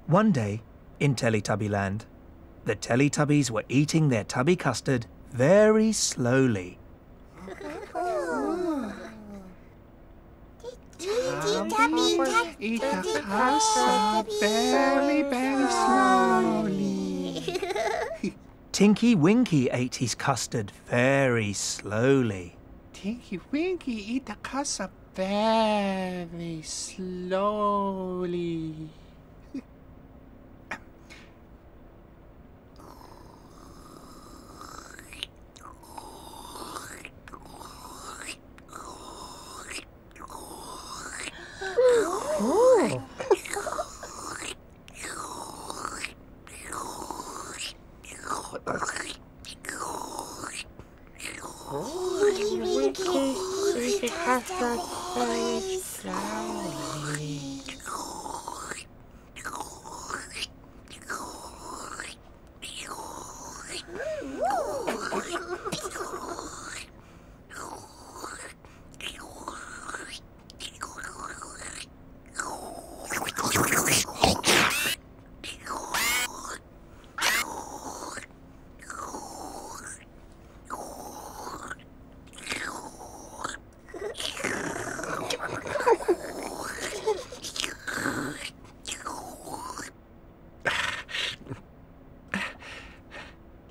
One day, in Teletubbyland, the Teletubbies were eating their tubby custard very slowly. Teletubbies eat the custard very, very slowly. Tinky Winky ate his custard very slowly. Tinky Winky eat the custard very slowly.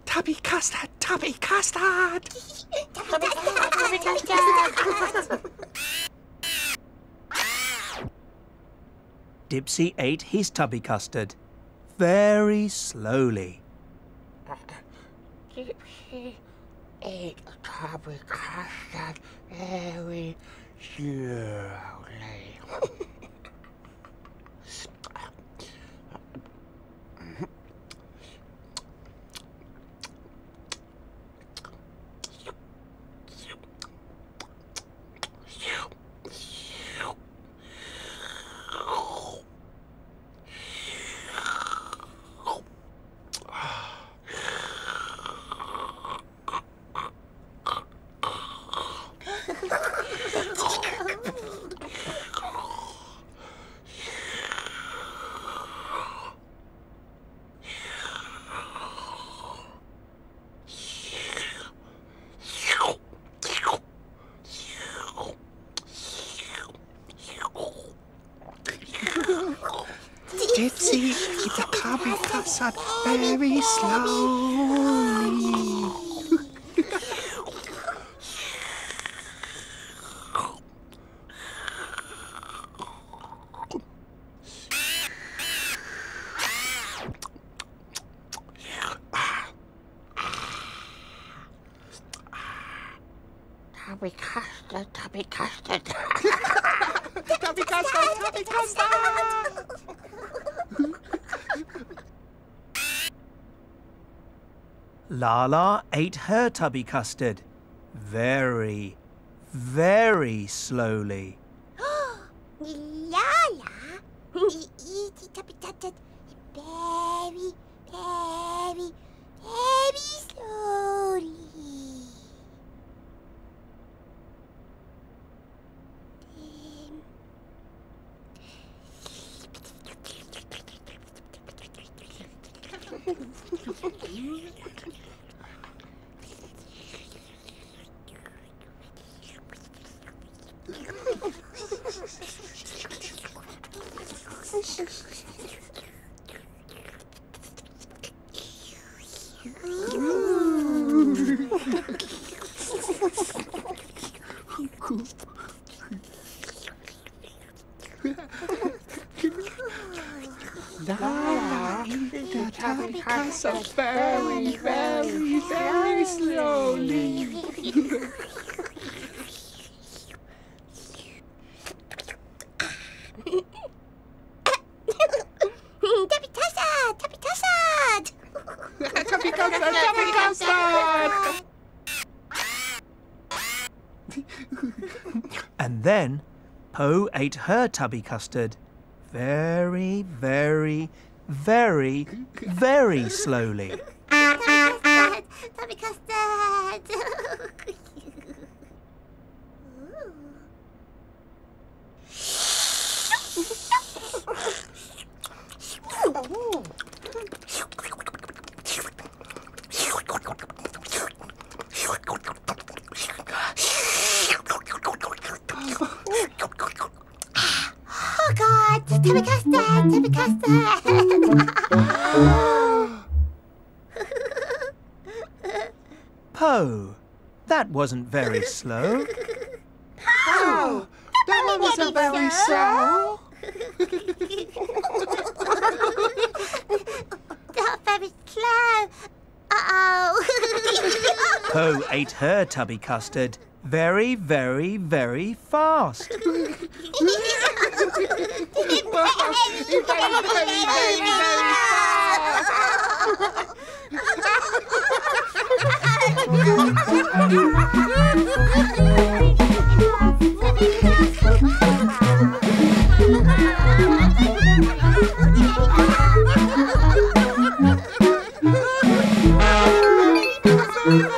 Tubby Custard! Tubby Custard! Tubby Custard! Dipsy ate his tubby custard very slowly. Dipsy ate Tubby Custard very slowly. Dipsy eat the Tubby Custard very slowly. Tubby Custard, Tubby Custard. Tubby Custard, Tubby Custard! Lala ate her tubby custard very, very slowly. Lala eat tubby custard very, very, very slowly. Lala eat the Tubby Custard very, very, very slowly. Tubby custard! Tubby custard! Tubby Custard, Tubby Custard! And then Po ate her tubby custard very, very, very, very slowly. Tubby custard! Tubby Custard, Tubby Custard. Po, that wasn't very slow. Oh, that wasn't very slow. Not very slow. Uh-oh. Po ate her tubby custard very, very, very fast. Very, very fast.